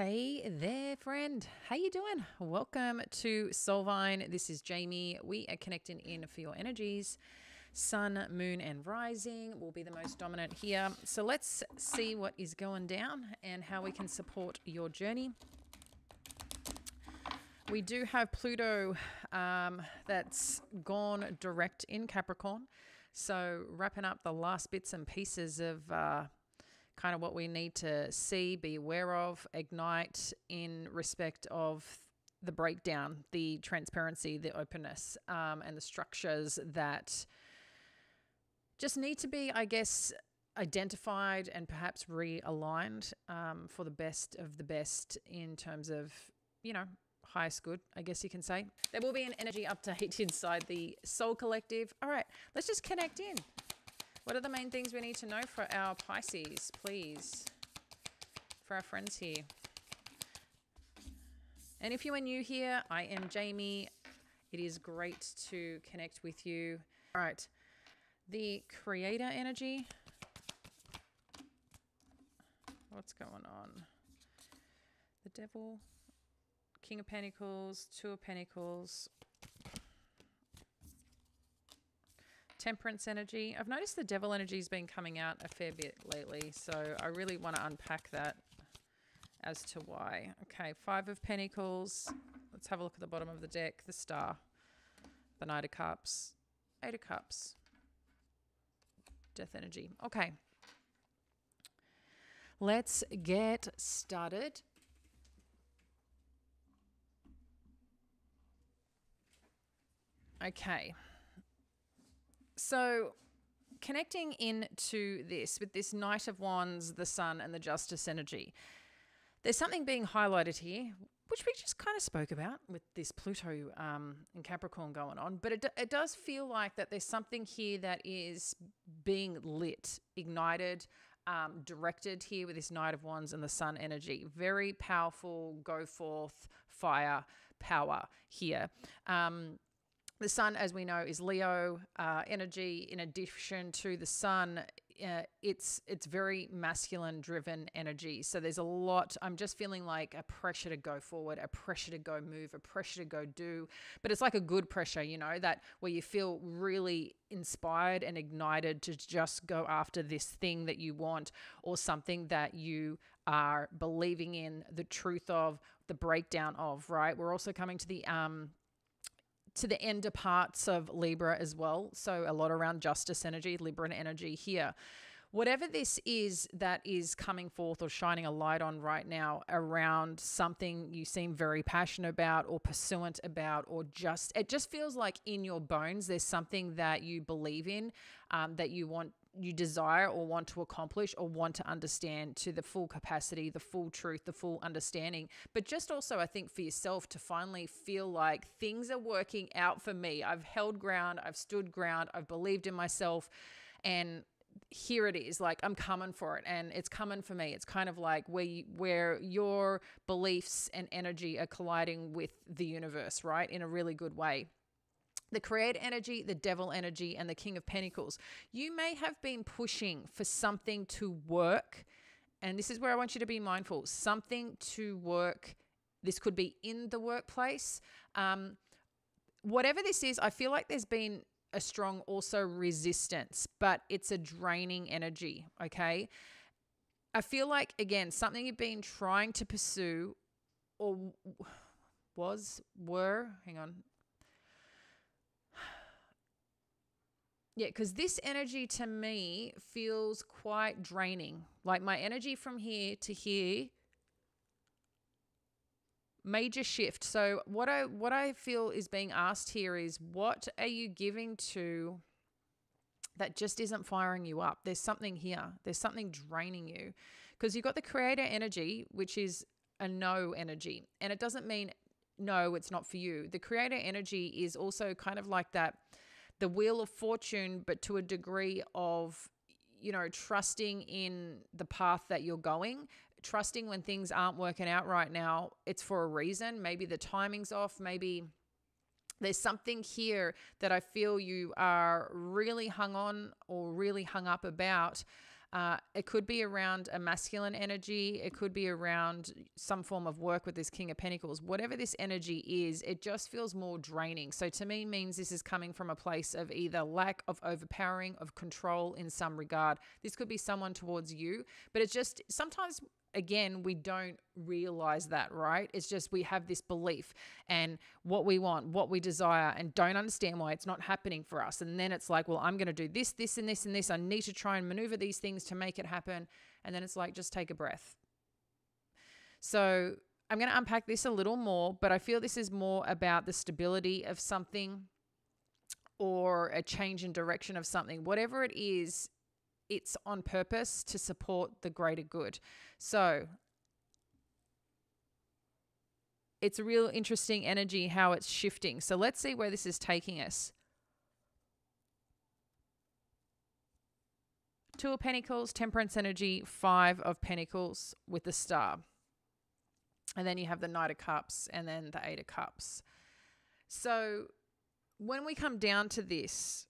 Hey there, friend. How you doing? Welcome to Soulvine. This is Jamie. We are connecting in for your energies. Sun, moon, and rising will be the most dominant here. So let's see what is going down and how we can support your journey. We do have Pluto that's gone direct in Capricorn. So wrapping up the last bits and pieces of kind of what we need to see, be aware of, ignite in respect of the breakdown, the transparency, the openness, and the structures that just need to be, I guess, identified and perhaps realigned for the best of the best in terms of, highest good, I guess you can say. There will be an energy update inside the Soul Collective. All right, let's just connect in. What are the main things we need to know for our Pisces, please? For our friends here. And if you are new here, I am Jamie. It is great to connect with you. All right, the Creator energy. What's going on? The Devil. King of Pentacles, Two of Pentacles, Temperance energy. I've noticed the Devil energy has been coming out a fair bit lately, so I really want to unpack that as to why. Okay, Five of Pentacles. Let's have a look at the bottom of the deck. The Star, the Knight of Cups, Eight of Cups, Death energy. Okay, let's get started. Okay, so connecting into this with this Knight of Wands, the Sun, and the Justice energy, there's something being highlighted here, which we just kind of spoke about with this Pluto in Capricorn going on. But it does feel like that there's something here that is being lit, ignited, directed here with this Knight of Wands and the Sun energy. Very powerful, go forth, fire, power here. The Sun, as we know, is Leo energy. In addition to the Sun, it's very masculine driven energy. So there's a lot. I'm just feeling like a pressure to go forward, a pressure to go move, a pressure to go do. But it's like a good pressure, that where you feel really inspired and ignited to just go after this thing that you want or something that you are believing in the truth of, the breakdown of, right? We're also coming to the ender parts of Libra as well. So a lot around justice energy, Libran energy here. Whatever this is that is coming forth or shining a light on right now around something you seem very passionate about or pursuant about, or it just feels like in your bones there's something that you believe in, that you desire or want to accomplish or want to understand to the full capacity, the full truth, the full understanding. But just also, I think, for yourself to finally feel like things are working out for me. I've held ground, I've stood ground, I've believed in myself, and here it is. Like, I'm coming for it and it's coming for me. It's kind of like where your beliefs and energy are colliding with the universe, right? In a really good way. The Creator energy, the Devil energy, and the King of Pentacles. You may have been pushing for something to work, and this is where I want you to be mindful. Something to work. This could be in the workplace. Whatever this is, I feel like there's been a strong also resistance, but it's a draining energy, okay? I feel like, again, something you've been trying to pursue or hang on. Yeah, because this energy to me feels quite draining. Like my energy from here to here, major shift. So what I feel is being asked here is, what are you giving to that just isn't firing you up? There's something here. There's something draining you, because you've got the Creator energy, which is a no energy. And it doesn't mean no, it's not for you. The Creator energy is also kind of like that, the Wheel of Fortune, but to a degree of, trusting in the path that you're going, trusting when things aren't working out right now, it's for a reason. Maybe the timing's off. Maybe there's something here that I feel you are really hung on or really hung up about, It could be around a masculine energy. It could be around some form of work with this King of Pentacles. Whatever this energy is, it just feels more draining. So to me means this is coming from a place of either lack of overpowering, of control in some regard. This could be someone towards you, but it's just sometimes, again, we don't realize that, right? It's just we have this belief and what we want, what we desire, and don't understand why it's not happening for us. And then it's like, well, I'm going to do this, this, and this, and this. I need to try and maneuver these things to make it happen. And then it's like, just take a breath. So I'm going to unpack this a little more, but I feel this is more about the stability of something or a change in direction of something. Whatever it is, it's on purpose to support the greater good. So it's a real interesting energy how it's shifting. So let's see where this is taking us. Two of Pentacles, Temperance energy, Five of Pentacles with the Star. And then you have the Knight of Cups and then the Eight of Cups. So when we come down to this,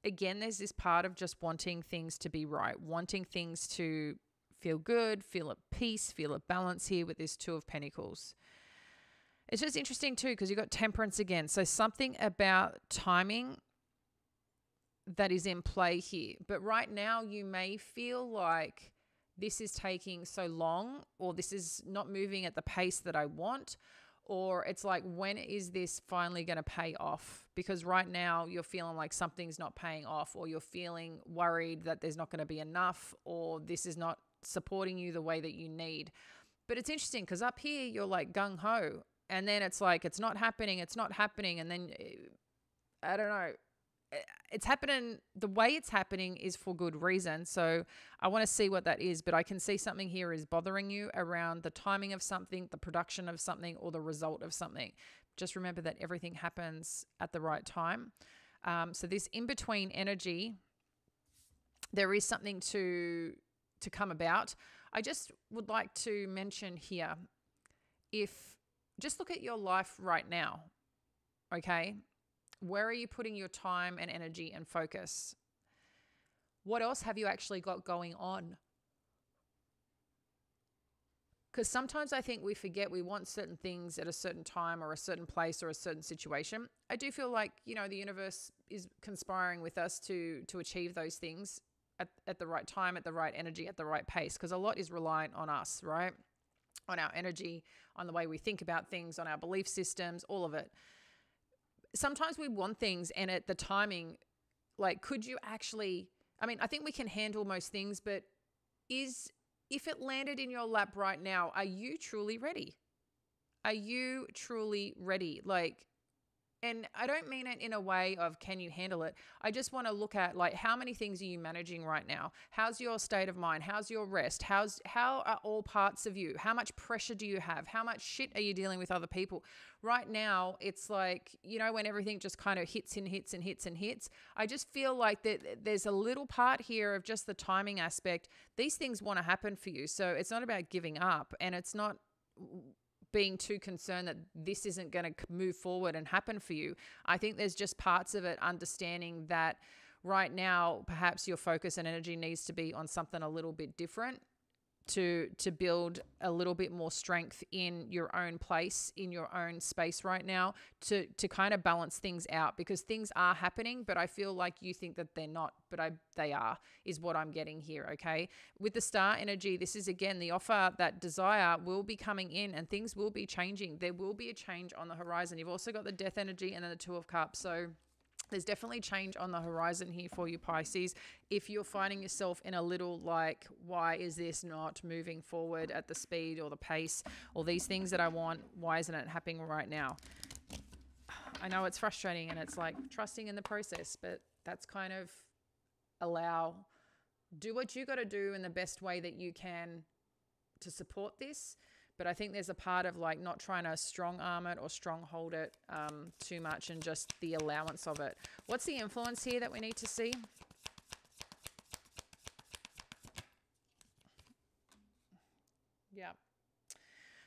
again, there's this part of just wanting things to be right, wanting things to feel good, feel at peace, feel at balance here with this Two of Pentacles. It's just interesting too because you've got Temperance again. So something about timing that is in play here. But right now you may feel like this is taking so long, or this is not moving at the pace that I want, or it's like, when is this finally going to pay off? Because right now you're feeling like something's not paying off, or you're feeling worried that there's not going to be enough, or this is not supporting you the way that you need. But it's interesting because up here you're like gung-ho, and then it's like, it's not happening. And then, I don't know, it's happening. The way it's happening is for good reason. So I want to see what that is, but I can see something here is bothering you around the timing of something, the production of something, or the result of something. Just remember that everything happens at the right time. So this in-between energy, there is something to come about. I just would like to mention here, just look at your life right now, okay? Where are you putting your time and energy and focus? What else have you actually got going on? Because sometimes I think we forget we want certain things at a certain time or a certain place or a certain situation. I do feel like, the universe is conspiring with us to achieve those things at the right time, at the right energy, at the right pace, because a lot is reliant on us, right? On our energy, on the way we think about things, on our belief systems, all of it. Sometimes we want things, and at the timing, like, could you actually, I think we can handle most things, but if it landed in your lap right now, are you truly ready? Are you truly ready? And I don't mean it in a way of can you handle it? I just want to look at how many things are you managing right now? How's your state of mind? How's your rest? How are all parts of you? How much pressure do you have? How much shit are you dealing with other people? Right now, it's like, when everything just kind of hits and hits and hits and hits, I just feel like that there's a little part here of just the timing aspect. These things want to happen for you. So it's not about giving up, and it's not being too concerned that this isn't going to move forward and happen for you. I think there's just parts of it understanding that right now, perhaps your focus and energy needs to be on something a little bit different to build a little bit more strength in your own place, in your own space right now, to kind of balance things out, because things are happening, but I feel like you think that they're not, but they are, is what I'm getting here, okay? With the Star energy, this is, again, the offer, that desire will be coming in and things will be changing. There will be a change on the horizon. You've also got the Death energy and then the Two of Cups. So there's definitely change on the horizon here for you, Pisces. If you're finding yourself in a little like, why is this not moving forward at the speed or the pace or these things that I want, why isn't it happening right now? I know it's frustrating, and it's like trusting in the process, but that's kind of do what you got to do in the best way that you can to support this. But I think there's a part of not trying to strong arm it or stronghold it too much, and just the allowance of it. What's the influence here that we need to see? Yeah.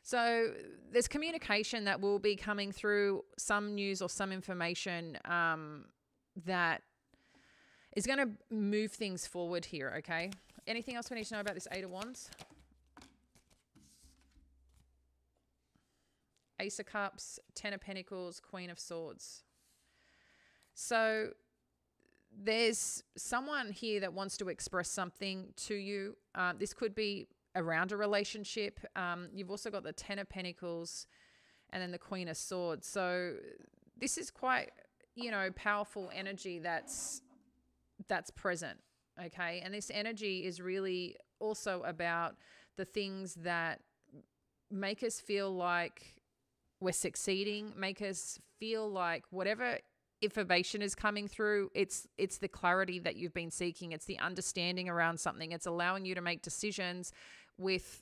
So there's communication that will be coming through, some news or some information that is going to move things forward here, okay? Anything else we need to know about this Eight of Wands? Ace of Cups, Ten of Pentacles, Queen of Swords. So there's someone here that wants to express something to you. This could be around a relationship. You've also got the Ten of Pentacles and then the Queen of Swords. So this is quite, you know, powerful energy that's present, okay? And this energy is really also about the things that make us feel like we're succeeding, make us feel like whatever information is coming through, it's the clarity that you've been seeking. It's the understanding around something. It's allowing you to make decisions with,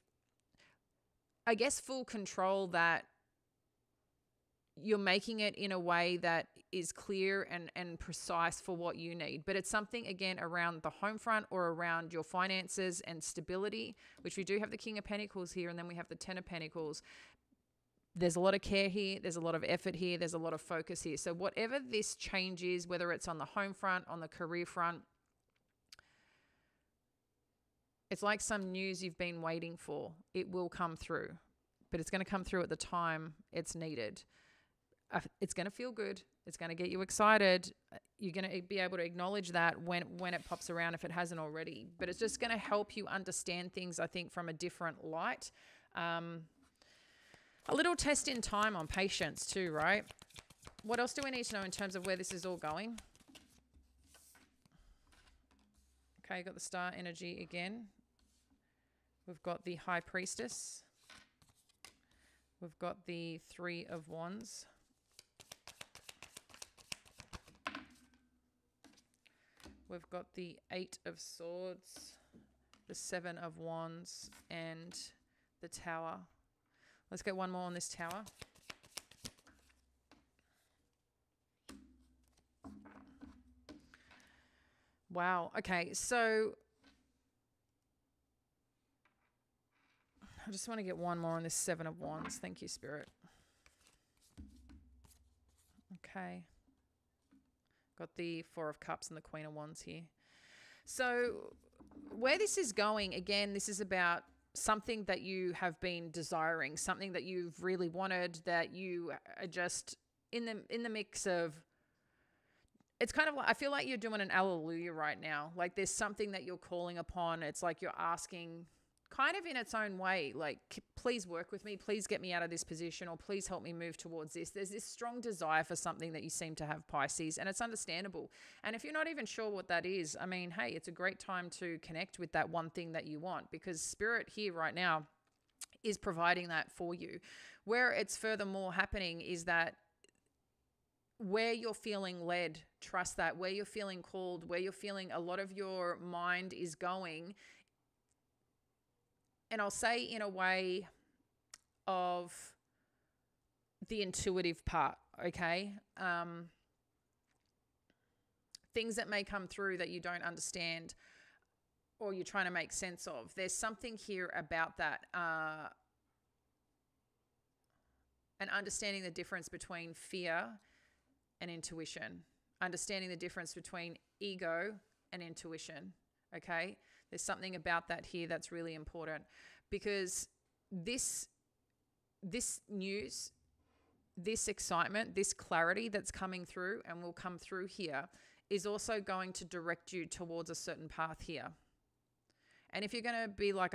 I guess, full control, that you're making it in a way that is clear and precise for what you need. But it's something, again, around the home front or around your finances and stability, which we do have the King of Pentacles here, and then we have the Ten of Pentacles. There's a lot of care here. There's a lot of effort here. There's a lot of focus here. So whatever this change is, whether it's on the home front, on the career front, it's like some news you've been waiting for. It will come through, but it's going to come through at the time it's needed. It's going to feel good. It's going to get you excited. You're going to be able to acknowledge that when it pops around, if it hasn't already. But it's just going to help you understand things, I think, from a different light. A little test in time on patience too, right? What else do we need to know in terms of where this is all going? Okay, got the Star energy again. We've got the High Priestess. We've got the Three of Wands. We've got the Eight of Swords, the Seven of Wands, and the Tower. Let's get one more on this Tower. Wow. Okay, so I just want to get one more on this Seven of Wands. Thank you, Spirit. Okay. Got the Four of Cups and the Queen of Wands here. So where this is going, again, this is about something that you have been desiring, something that you've really wanted, that you are just in the mix of. It's kind of like, I feel like you're doing an alleluia right now. Like there's something that you're calling upon. It's like you're asking kind of in its own way, like, please work with me, please get me out of this position, or please help me move towards this. There's this strong desire for something that you seem to have, Pisces, and it's understandable. And if you're not even sure what that is, I mean, hey, it's a great time to connect with that one thing that you want, because Spirit here right now is providing that for you. Where it's furthermore happening is that where you're feeling led, trust that. Where you're feeling called, where you're feeling a lot of your mind is going, and I'll say in a way of the intuitive part, okay? Things that may come through that you don't understand or you're trying to make sense of. There's something here about that, and understanding the difference between fear and intuition, understanding the difference between ego and intuition, okay? There's something about that here that's really important, because this news, this excitement, this clarity that's coming through and will come through here is also going to direct you towards a certain path here. And if you're going to be like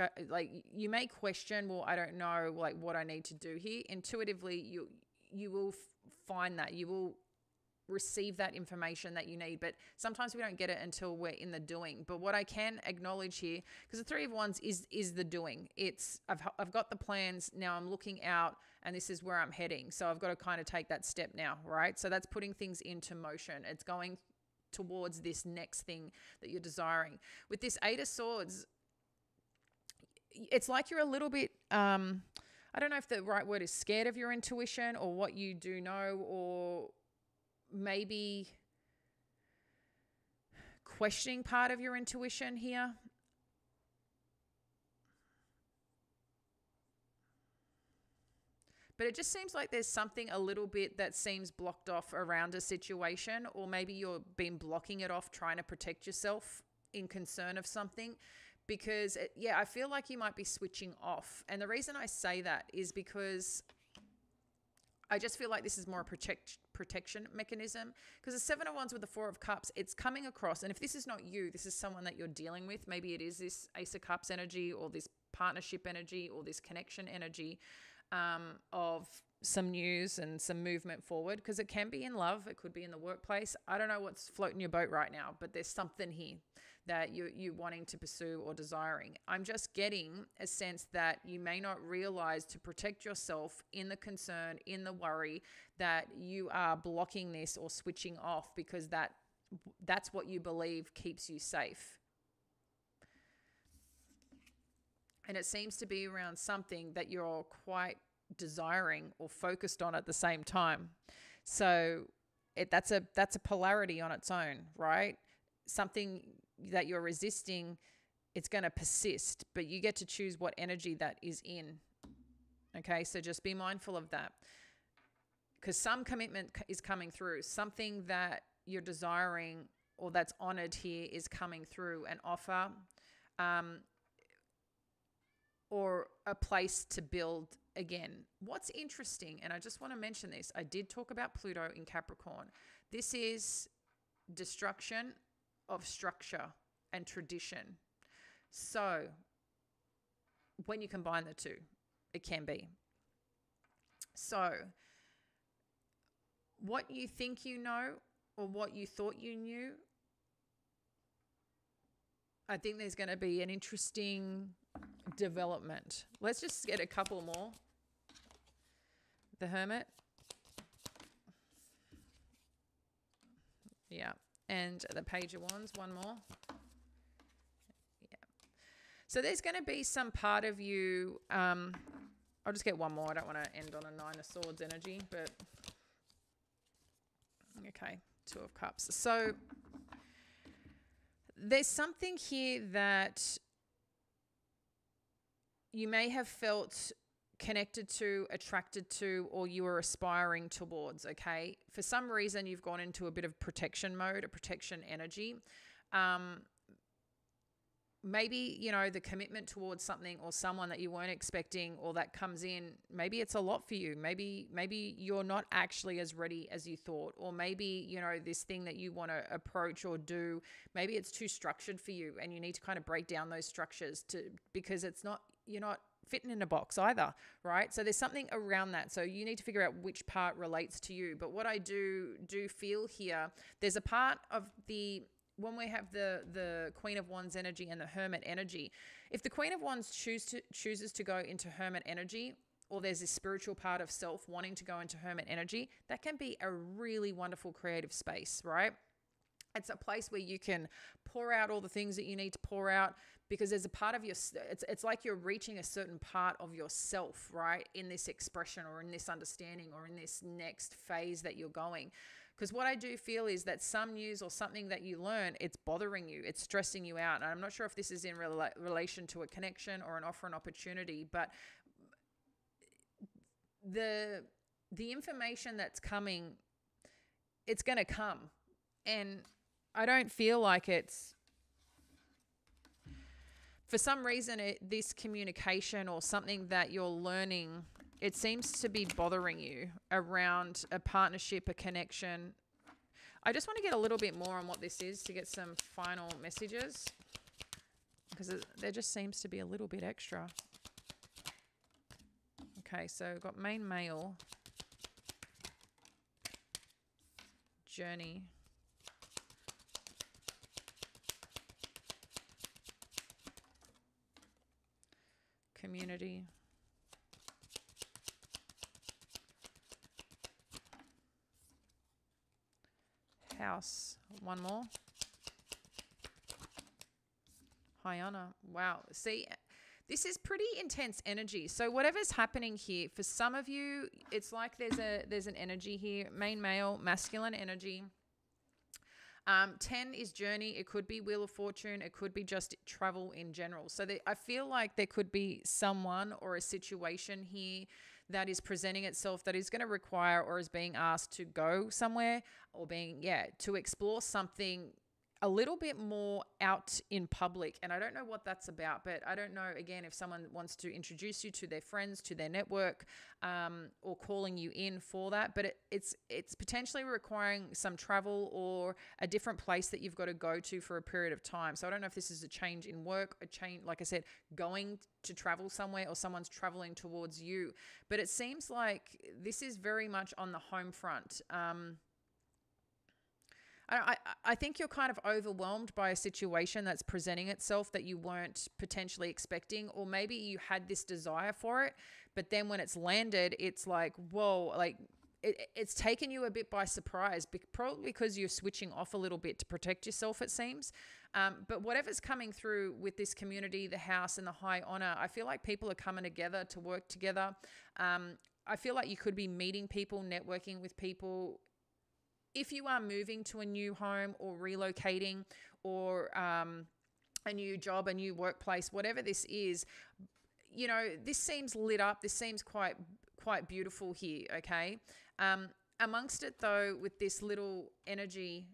you may question, well, I don't know, like, what I need to do here. Intuitively, you will find that. You will receive that information that you need, but sometimes we don't get it until we're in the doing. But what I can acknowledge here, because the Three of Wands is the doing. It's I've got the plans now, I'm looking out, and this is where I'm heading. So I've got to kind of take that step now, right? So that's putting things into motion. It's going towards this next thing that you're desiring. With this Eight of Swords, it's like you're a little bit I don't know if the right word is scared of your intuition or what you do know, or maybe questioning part of your intuition here. But it just seems like there's something a little bit that seems blocked off around a situation, or maybe you've been blocking it off trying to protect yourself in concern of something. Because, I feel like you might be switching off. And the reason I say that is because I just feel like this is more a protection mechanism, because the Seven of Wands with the Four of Cups, it's coming across. And if this is not you, this is someone that you're dealing with. Maybe it is this Ace of Cups energy, or this partnership energy, or this connection energy of some news and some movement forward, because it can be in love. It could be in the workplace. I don't know what's floating your boat right now, but there's something here that you wanting to pursue or desiring. I'm just getting a sense that you may not realize, to protect yourself in the concern, in the worry, that you are blocking this or switching off, because that's what you believe keeps you safe. And it seems to be around something that you're quite desiring or focused on at the same time. So that's a polarity on its own, right? Something that you're resisting, it's going to persist, but you get to choose what energy that is in. Okay, so just be mindful of that, because some commitment is coming through. Something that you're desiring or that's honored here is coming through, an offer, or a place to build again. What's interesting, and I just want to mention this, I did talk about Pluto in Capricorn. This is destruction of structure and tradition. So when you combine the two, it can be. So what you think you know, or what you thought you knew, I think there's going to be an interesting development. Let's just get a couple more. The Hermit. Yeah. And the Page of Wands, one more. Yeah. So there's going to be some part of you, I'll just get one more. I don't want to end on a Nine of Swords energy, but okay, Two of Cups. So there's something here that you may have felt connected to, attracted to, or you are aspiring towards, okay? For some reason, you've gone into a bit of protection mode, a protection energy. Maybe, the commitment towards something or someone that you weren't expecting, or that comes in, maybe it's a lot for you. Maybe you're not actually as ready as you thought, or maybe, this thing that you want to approach or do, maybe it's too structured for you, and you need to kind of break down those structures because you're not fitting in a box either, right? So there's something around that. So you need to figure out which part relates to you. But what I do feel here, there's a part of when we have the Queen of Wands energy and the Hermit energy, if the Queen of Wands chooses to go into Hermit energy, or there's this spiritual part of self wanting to go into Hermit energy, that can be a really wonderful creative space, right? It's a place where you can pour out all the things that you need to pour out, because there's a part of it's like you're reaching a certain part of yourself, right? In this expression, or in this understanding, or in this next phase that you're going. Because what I do feel is that some news or something that you learn, it's bothering you, it's stressing you out. And I'm not sure if this is in relation to a connection or an offer, an opportunity, but the information that's coming, it's going to come. And I don't feel like it's, for some reason, this communication or something that you're learning, it seems to be bothering you around a partnership, a connection. I just want to get a little bit more on what this is to get some final messages, because there just seems to be a little bit extra. Okay, so we've got main male, journey, community, house, one more, Hyena. Wow. See, this is pretty intense energy. So whatever's happening here, for some of you, it's like there's an energy here, main male, masculine energy. 10 is journey. It could be Wheel of Fortune. It could be just travel in general. So I feel like there could be someone or a situation here that is presenting itself that is going to require or is being asked to go somewhere or to explore something a little bit more out in public. And I don't know what that's about, but I don't know, again, if someone wants to introduce you to their friends, to their network, or calling you in for that. But it's potentially requiring some travel or a different place that you've got to go to for a period of time. So I don't know if this is a change in work, a change, like I said, going to travel somewhere, or someone's traveling towards you. But it seems like this is very much on the home front. I think you're kind of overwhelmed by a situation that's presenting itself that you weren't potentially expecting, or maybe you had this desire for it, but then when it's landed, it's like, whoa, like it's taken you a bit by surprise, probably because you're switching off a little bit to protect yourself, it seems. But whatever's coming through with this community, the house and the high honor, I feel like people are coming together to work together. I feel like you could be meeting people, networking with people. If you are moving to a new home or relocating, or a new job, a new workplace, whatever this is, this seems lit up. This seems quite beautiful here, okay? Amongst it, though, with this little energy,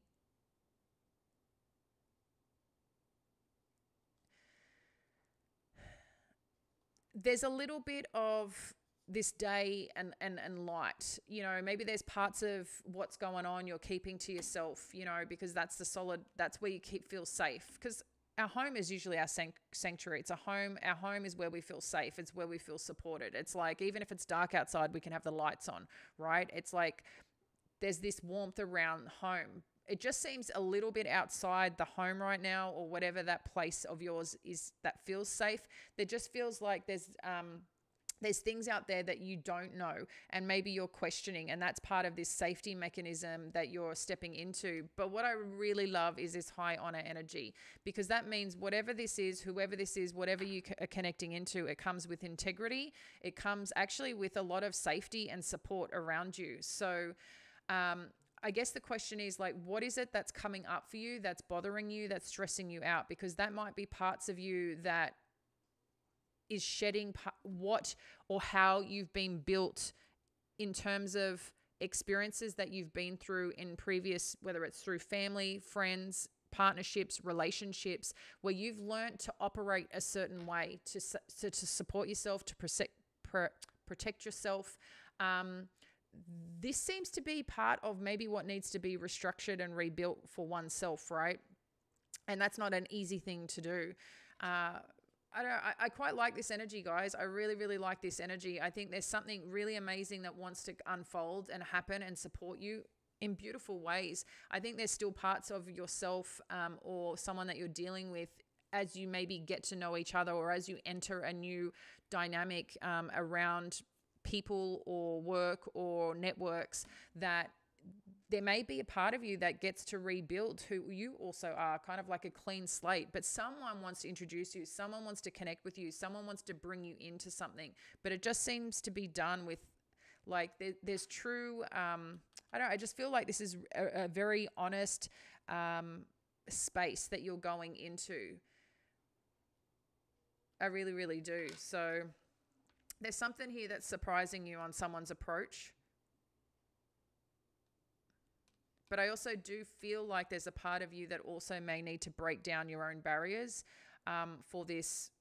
there's a little bit of this day and light, maybe there's parts of what's going on you're keeping to yourself, because that's where you feel safe, because our home is usually our sanctuary. It's a home. Our home is where we feel safe. It's where we feel supported. It's like, even if it's dark outside, we can have the lights on, right? It's like there's this warmth around home. It just seems a little bit outside the home right now, or whatever that place of yours is that feels safe. There just feels like there's things out there that you don't know, and maybe you're questioning, and that's part of this safety mechanism that you're stepping into. But what I really love is this high honor energy, because that means whatever this is, whoever this is, whatever you are connecting into, it comes with integrity. It comes actually with a lot of safety and support around you. So I guess the question is, like, what is it that's coming up for you, that's bothering you, that's stressing you out? Because that might be parts of you that is shedding what or how you've been built in terms of experiences that you've been through in previous, whether it's through family, friends, partnerships, relationships, where you've learned to operate a certain way to support yourself, to protect yourself. This seems to be part of maybe what needs to be restructured and rebuilt for oneself, right? And that's not an easy thing to do. I quite like this energy, guys. I really, really like this energy. I think there's something really amazing that wants to unfold and happen and support you in beautiful ways. I think there's still parts of yourself or someone that you're dealing with as you maybe get to know each other, or as you enter a new dynamic around people or work or networks, that there may be a part of you that gets to rebuild who you also are, kind of like a clean slate. But someone wants to introduce you, someone wants to connect with you, someone wants to bring you into something. But it just seems to be done with, like, there's true, I don't know, I just feel like this is a very honest space that you're going into. I really, really do. So there's something here that's surprising you on someone's approach. But I also do feel like there's a part of you that also may need to break down your own barriers for this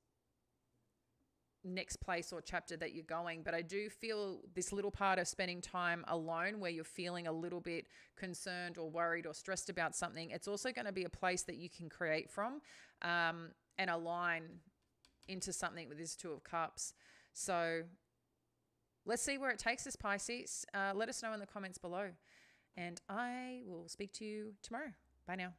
next place or chapter that you're going. But I do feel this little part of spending time alone, where you're feeling a little bit concerned or worried or stressed about something, it's also going to be a place that you can create from and align into something with this Two of Cups. So let's see where it takes us, Pisces. Let us know in the comments below. And I will speak to you tomorrow. Bye now.